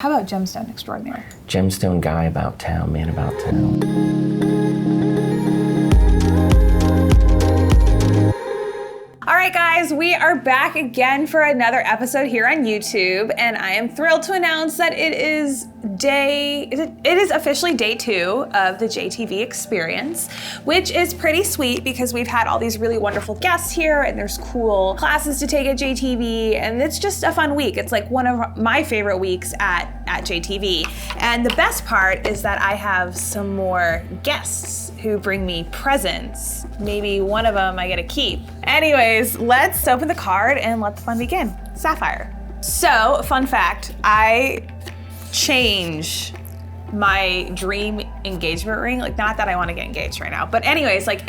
How about gemstone extraordinaire? Gemstone guy about town, man about town. All right, guys, we are back again for another episode here on YouTube, and I am thrilled to announce that it is officially day 2 of the JTV experience, which is pretty sweet because we've had all these really wonderful guests here, and there's cool classes to take at JTV, and it's just a fun week. It's like one of my favorite weeks at JTV. And the best part is that I have some more guests who bring me presents. Maybe one of them I get to keep. Anyways, let's open the card and let the fun begin. Sapphire. So, fun fact, I change my dream engagement ring. Like, not that I want to get engaged right now, but anyways, like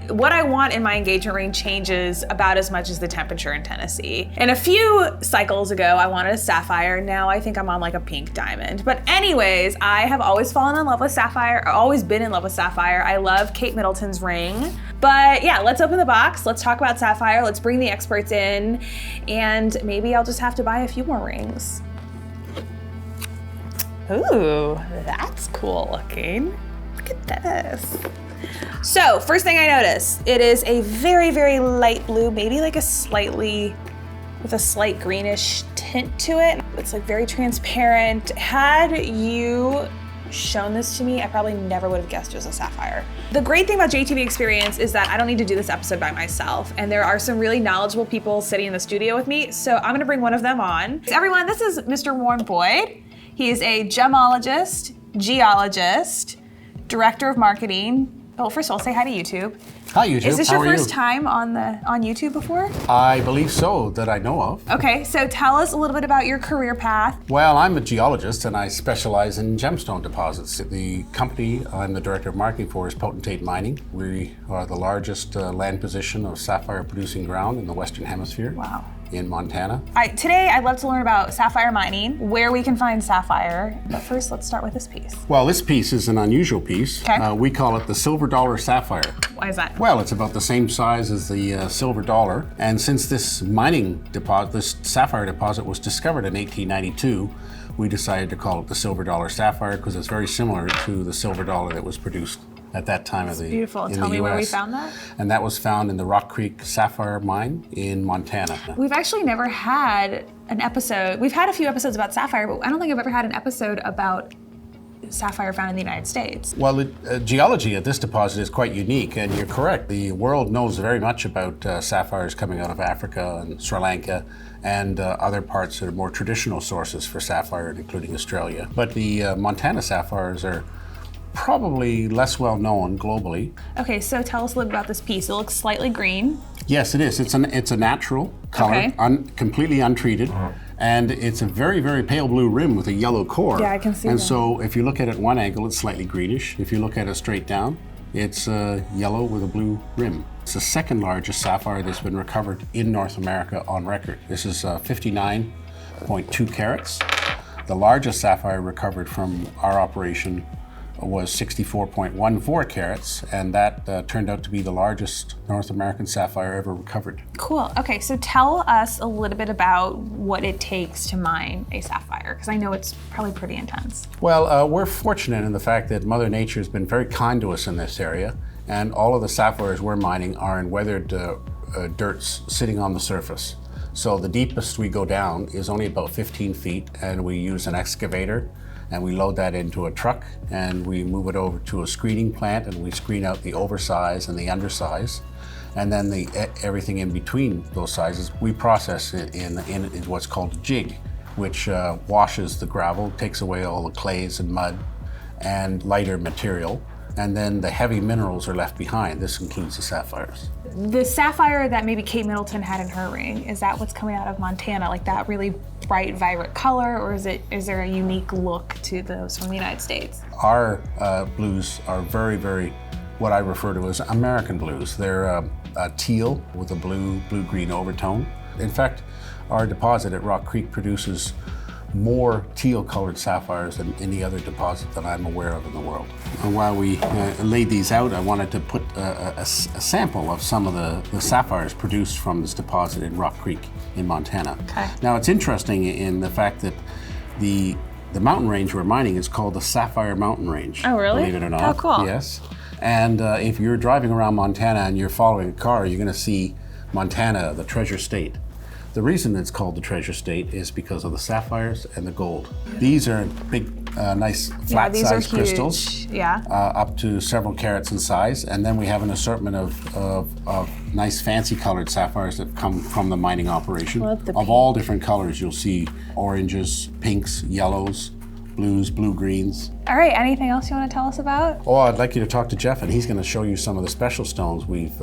what I want in my engagement ring changes about as much as the temperature in Tennessee. And a few cycles ago, I wanted a sapphire. Now I think I'm on like a pink diamond. But anyways, I have always fallen in love with sapphire, or always been in love with sapphire. I love Kate Middleton's ring. But yeah, let's open the box. Let's talk about sapphire. Let's bring the experts in, and maybe I'll just have to buy a few more rings. Ooh, that's cool looking. Look at this. So, first thing I notice, it is a very, very light blue, maybe like with a slight greenish tint to it. It's like very transparent. Had you shown this to me, I probably never would have guessed it was a sapphire. The great thing about JTV Experience is that I don't need to do this episode by myself, and there are some really knowledgeable people sitting in the studio with me, so I'm gonna bring one of them on. Everyone, this is Mr. Warren Boyd. He is a gemologist, geologist, director of marketing. Oh, first of all, say hi to YouTube. Hi, YouTube. Is this How your are first you? time on YouTube before? I believe so, that I know of. Okay, so tell us a little bit about your career path. Well, I'm a geologist and I specialize in gemstone deposits. The company I'm the director of marketing for is Potentate Mining. We are the largest land position of sapphire producing ground in the Western Hemisphere. Wow. In Montana. All right, today I'd love to learn about sapphire mining, where we can find sapphire. But first, let's start with this piece. Well, this piece is an unusual piece. Okay. We call it the silver dollar sapphire. Why is that? Well, it's about the same size as the silver dollar. And since this this sapphire deposit was discovered in 1892, we decided to call it the silver dollar sapphire because it's very similar to the silver dollar that was produced at that time of the Beautiful. in Tell the me US. where we found that. And that was found in the Rock Creek Sapphire Mine in Montana. We've actually never had an episode. We've had a few episodes about sapphire, but I don't think I've ever had an episode about sapphire found in the United States. Well, the geology at this deposit is quite unique, and you're correct. The world knows very much about sapphires coming out of Africa and Sri Lanka and other parts that are more traditional sources for sapphire, including Australia. But the Montana sapphires are probably less well known globally. Okay, so tell us a little about this piece. It looks slightly green. Yes, it is. It's a natural color, Okay. completely untreated, and it's a very, very pale blue rim with a yellow core. Yeah, I can see And that. so if you look at it at one angle, it's slightly greenish. If you look at it straight down, it's yellow with a blue rim. It's the second largest sapphire that's been recovered in North America on record. This is 59.2 carats. The largest sapphire recovered from our operation was 64.14 carats, and that turned out to be the largest North American sapphire ever recovered. Cool. Okay, so tell us a little bit about what it takes to mine a sapphire, because I know it's probably pretty intense. Well, we're fortunate in the fact that Mother Nature has been very kind to us in this area, and all of the sapphires we're mining are in weathered dirts sitting on the surface. So the deepest we go down is only about 15 feet, and we use an excavator, and we load that into a truck, and we move it over to a screening plant, and we screen out the oversize and the undersize. And then everything in between those sizes, we process it in what's called a jig, which washes the gravel, takes away all the clays and mud and lighter material, and then the heavy minerals are left behind. This includes the sapphires. The sapphire that maybe Kate Middleton had in her ring, is that what's coming out of Montana? Like that really bright, vibrant color, or is there a unique look to those from the United States? Our blues are very, very, what I refer to as American blues. They're teal with a blue-green overtone. In fact, our deposit at Rock Creek produces more teal-colored sapphires than any other deposit that I'm aware of in the world. And while we laid these out, I wanted to put a sample of some of the sapphires produced from this deposit in Rock Creek in Montana. Okay. Now it's interesting in the fact that the The mountain range we're mining is called the Sapphire mountain range. Oh, really? Believe it or not. Oh, cool. Yes. And if you're driving around Montana and you're following a car, you're going to see Montana, the treasure state. The reason it's called the treasure state is because of the sapphires and the gold. These are big, nice flat-sized crystals, up to several carats in size. And then we have an assortment of nice fancy colored sapphires that come from the mining operation. Of all different colors, you'll see oranges, pinks, yellows, blues, blue-greens. All right, anything else you want to tell us about? Oh, I'd like you to talk to Jeff, and he's going to show you some of the special stones we've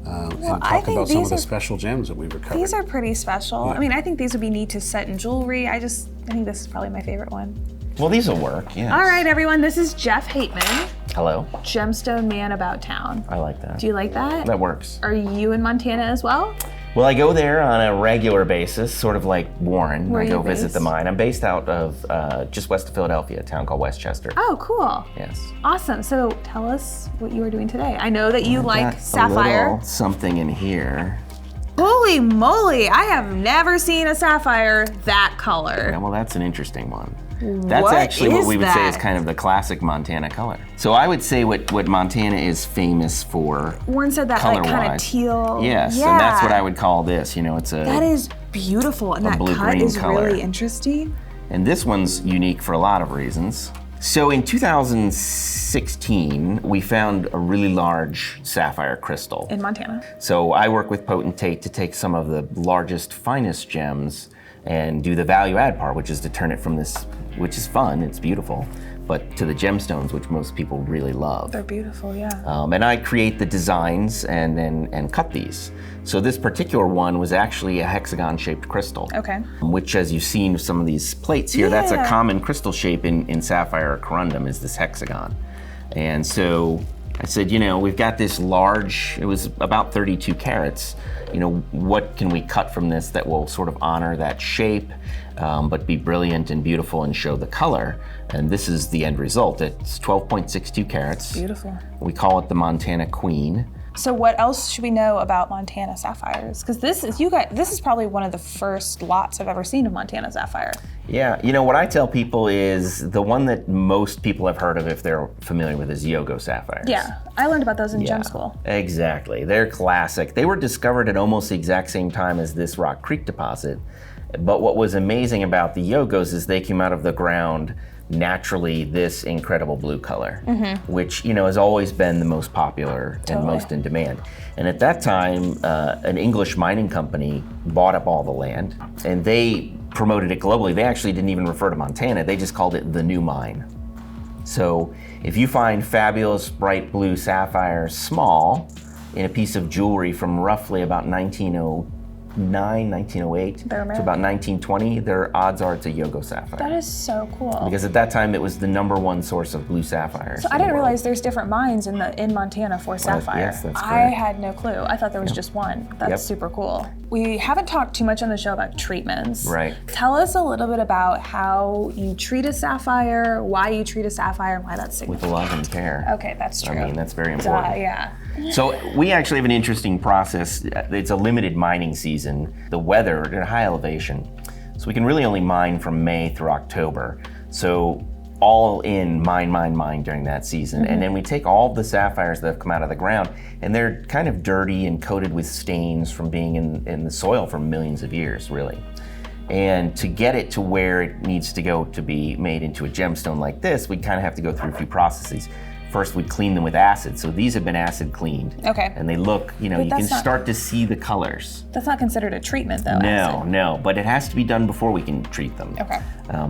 and talk about some of the special gems that we've recovered. These are pretty special. Yeah. I mean, I think these would be neat to set in jewelry. I think this is probably my favorite one. Well, these will work, yes. All right, everyone, this is Jeff Hapeman, Hello. Gemstone Man About Town. I like that. Do you like that? That works. Are you in Montana as well? Well, I go there on a regular basis, sort of like Warren. Where I go are you visit based? the mine. I'm based out of just west of Philadelphia, a town called Westchester. Oh, cool. Yes. Awesome. So tell us what you are doing today. I know that you like Got sapphire. A little something in here. Holy moly, I have never seen a sapphire that color. Yeah, well, that's an interesting one. That's What actually what is we would say is that? kind of the classic Montana color. So I would say what Montana is famous for, Warren said that like kind of color-wise. teal. Yes, yeah. and that's what I would call this. It's a. That is beautiful, and that cut blue-green is color. really interesting. And this one's unique for a lot of reasons. So in 2016, we found a really large sapphire crystal. In Montana. So I work with Potentate to take some of the largest, finest gems and do the value add part, which is to turn it from this, which is fun, it's beautiful, but to the gemstones, which most people really love. They're beautiful, yeah. And I create the designs and cut these. So this particular one was actually a hexagon-shaped crystal. Okay. Which, as you've seen some of these plates here, that's a Yeah. common crystal shape in sapphire corundum, is this hexagon. And so I said, we've got this large, it was about 32 carats. What can we cut from this that will sort of honor that shape, but be brilliant and beautiful and show the color? And this is the end result. It's 12.62 carats. Beautiful. We call it the Montana Queen. So what else should we know about Montana sapphires? Because this is probably one of the first lots I've ever seen of Montana sapphire. Yeah, what I tell people is the one that most people have heard of if they're familiar with is Yogo sapphires. Yeah, I learned about those in gem school. Exactly, they're classic. They were discovered at almost the exact same time as this Rock Creek deposit. But what was amazing about the Yogos is they came out of the ground naturally this incredible blue color, which has always been the most popular and most in demand. And at that time, an English mining company bought up all the land, and they promoted it globally. They actually didn't even refer to Montana; they just called it the new mine. So if you find fabulous bright blue sapphires small in a piece of jewelry from roughly about 1908 to about 1920, their odds are it's a Yogo sapphire. That is so cool. Because at that time it was the #1 source of blue sapphires. So I didn't realize there's different mines in Montana for sapphire. yes, that's I correct. had no clue. I thought there was just one. That's super cool. We haven't talked too much on the show about treatments. Right. Tell us a little bit about how you treat a sapphire, why you treat a sapphire, and why that's With significant. love and care. Okay, that's true. I mean, that's very important. Yeah. So we actually have an interesting process. It's a limited mining season. The weather at a high elevation. So we can really only mine from May through October. So all in mine during that season. And then we take all the sapphires that have come out of the ground, and they're kind of dirty and coated with stains from being in the soil for millions of years, really. And to get it to where it needs to go to be made into a gemstone like this, we kind of have to go through a few processes. First, we clean them with acid. So these have been acid cleaned. Okay. And they look, you can start to see the colors. That's not considered a treatment, though. No, but it has to be done before we can treat them. Okay.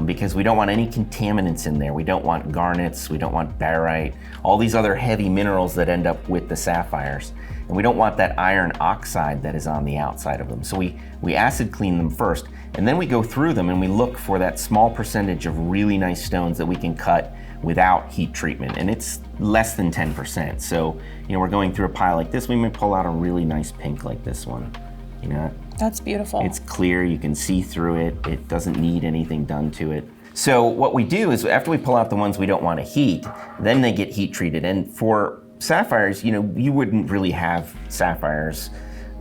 Because we don't want any contaminants in there. We don't want garnets, we don't want barite, all these other heavy minerals that end up with the sapphires. And we don't want that iron oxide that is on the outside of them. So we acid clean them first, and then we go through them and we look for that small percentage of really nice stones that we can cut without heat treatment, and it's less than 10%. So, we're going through a pile like this, we might pull out a really nice pink like this one. That's beautiful. It's clear, you can see through it, it doesn't need anything done to it. So what we do is after we pull out the ones we don't want to heat, then they get heat treated. And for sapphires, you wouldn't really have sapphires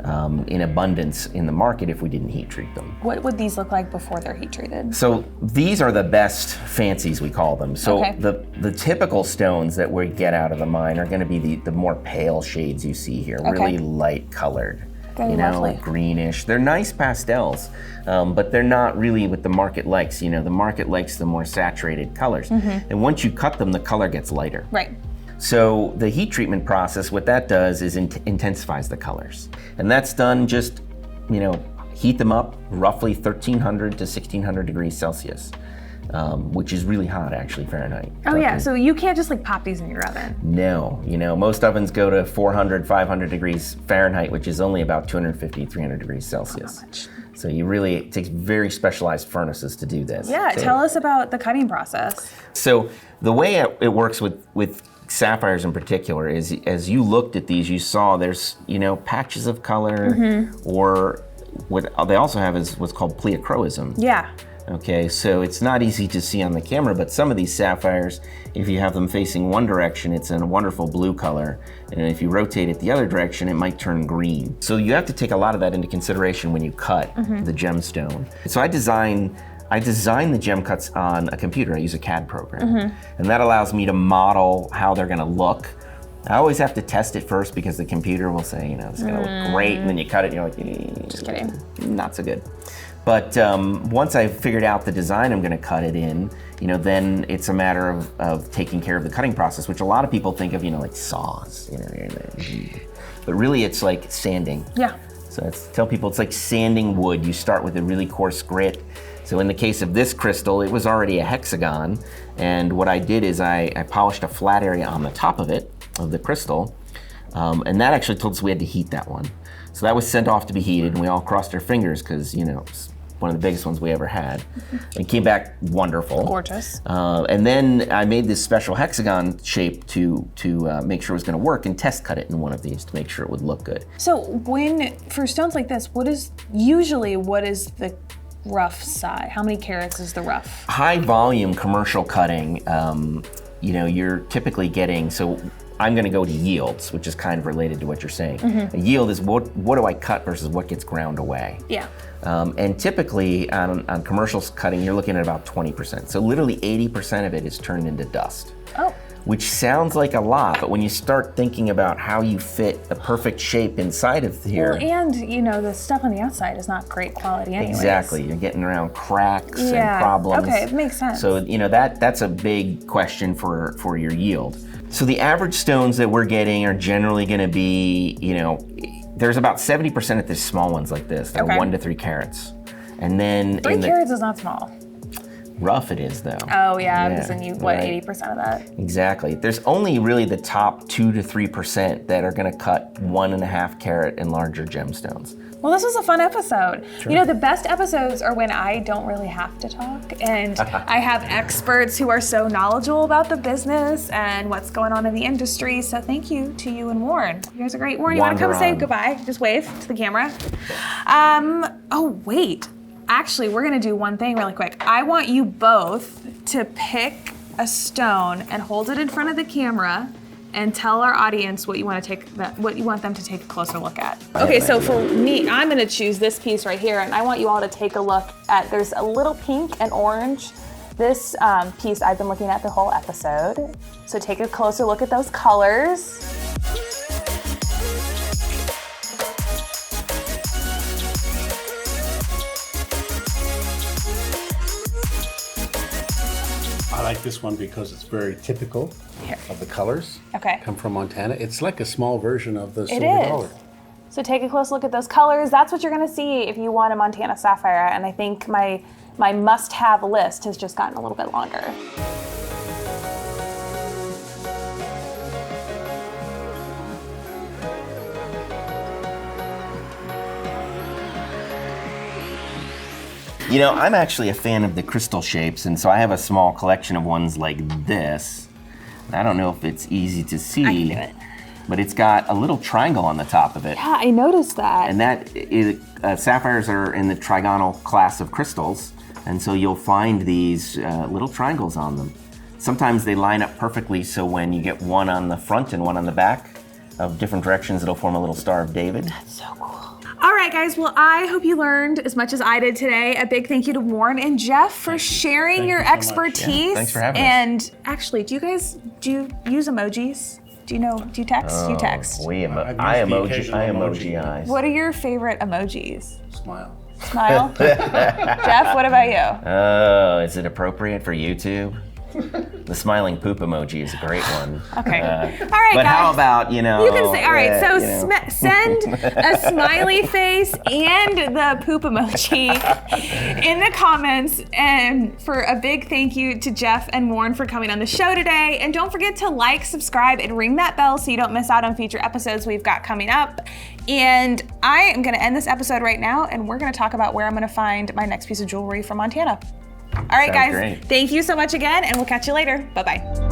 in abundance in the market if we didn't heat treat them. What would these look like before they're heat treated? So these are the best fancies, we call them. So Okay. the typical stones that we get out of the mine are going to be the more pale shades you see here, really light colored. Very lovely. Greenish. They're nice pastels, but they're not really what the market likes. The market likes the more saturated colors. And once you cut them, the color gets lighter. Right. So the heat treatment process, what that does is intensifies the colors. And that's done just, heat them up roughly 1300 to 1600 degrees Celsius, which is really hot actually, Fahrenheit. Oh yeah, so you can't just like pop these in your oven. No, most ovens go to 400, 500 degrees Fahrenheit, which is only about 250, 300 degrees Celsius. Not much. So it takes very specialized furnaces to do this. Yeah, tell us about the cutting process. So the way it works with sapphires in particular is, as you looked at these, you saw there's patches of color, or what they also have is what's called pleochroism. Yeah. Okay, so it's not easy to see on the camera, but some of these sapphires, if you have them facing one direction, it's in a wonderful blue color, and if you rotate it the other direction, it might turn green. So you have to take a lot of that into consideration when you cut the gemstone. So I design the gem cuts on a computer. I use a CAD program, and that allows me to model how they're gonna look. I always have to test it first because the computer will say, it's gonna look great, and then you cut it and you're like, Just kidding. Not so good. But once I've figured out the design I'm gonna cut it in, then it's a matter of taking care of the cutting process, which a lot of people think of, like saws, but really it's like sanding. Yeah. So tell people it's like sanding wood. You start with a really coarse grit. So in the case of this crystal, it was already a hexagon, and what I did is I polished a flat area on the top of the crystal, and that actually told us we had to heat that one. So that was sent off to be heated, and we all crossed our fingers because, it's one of the biggest ones we ever had. It came back wonderful. Gorgeous. And then I made this special hexagon shape to make sure it was gonna work, and test cut it in one of these to make sure it would look good. So for stones like this, what is the rough side? How many carats is the rough? High volume commercial cutting, you're typically getting, so I'm gonna go to yields, which is kind of related to what you're saying. A yield is what do I cut versus what gets ground away. Yeah. And typically on commercial cutting, you're looking at about 20%. So literally 80% of it is turned into dust. Oh. Which sounds like a lot, but when you start thinking about how you fit the perfect shape inside of here. Well, and the stuff on the outside is not great quality anyways. Exactly, you're getting around cracks and problems. Okay, it makes sense. So that's a big question for your yield. So the average stones that we're getting are generally gonna be, there's about 70% of the small ones like this. They're 1 to 3 carats. And then 3 carats is not small. Rough it is though. Oh yeah, because then 80% of that? Exactly. There's only really the top 2 to 3% that are gonna cut 1.5 carat and larger gemstones. Well, this was a fun episode. Sure. The best episodes are when I don't really have to talk, and I have experts who are so knowledgeable about the business and what's going on in the industry. So thank you to you and Warren. You guys are great. Warren, you want to come say goodbye? Just wave to the camera. Oh, wait. Actually, we're gonna do one thing really quick. I want you both to pick a stone and hold it in front of the camera and tell our audience what you want them to take a closer look at. Okay, so for me, I'm gonna choose this piece right here, and I want you all to take a look at, there's a little pink and orange. This piece I've been looking at the whole episode. So take a closer look at those colors. I like this one because it's very typical of the colors. Okay. Come from Montana. It's like a small version of the It silver is. dollar. So take a close look at those colors. That's what you're gonna see if you want a Montana Sapphire. And I think my must-have list has just gotten a little bit longer. I'm actually a fan of the crystal shapes, and so I have a small collection of ones like this. And I don't know if it's easy to see. I can do it. But it's got a little triangle on the top of it. Yeah, I noticed that. And that is, sapphires are in the trigonal class of crystals, and so you'll find these little triangles on them. Sometimes they line up perfectly, so when you get one on the front and one on the back of different directions, it'll form a little Star of David. That's so cool. right, guys. Well, I hope you learned as much as I did today. A big thank you to Warren and Jeff for sharing your expertise. Yeah, thanks for having us. And actually, do you use emojis? Do you text? You text. I emoji eyes. What are your favorite emojis? Smile. Smile? Jeff, what about you? Oh, is it appropriate for YouTube? The smiling poop emoji is a great one. Okay. All right, but guys. how about, You can say, all right, so send a smiley face and the poop emoji in the comments. And for a big thank you to Jeff and Warren for coming on the show today. And don't forget to like, subscribe, and ring that bell so you don't miss out on future episodes we've got coming up. And I am going to end this episode right now, and we're going to talk about where I'm going to find my next piece of jewelry from Montana. All right, Sounds guys. great. Thank you so much again, and we'll catch you later. Bye-bye.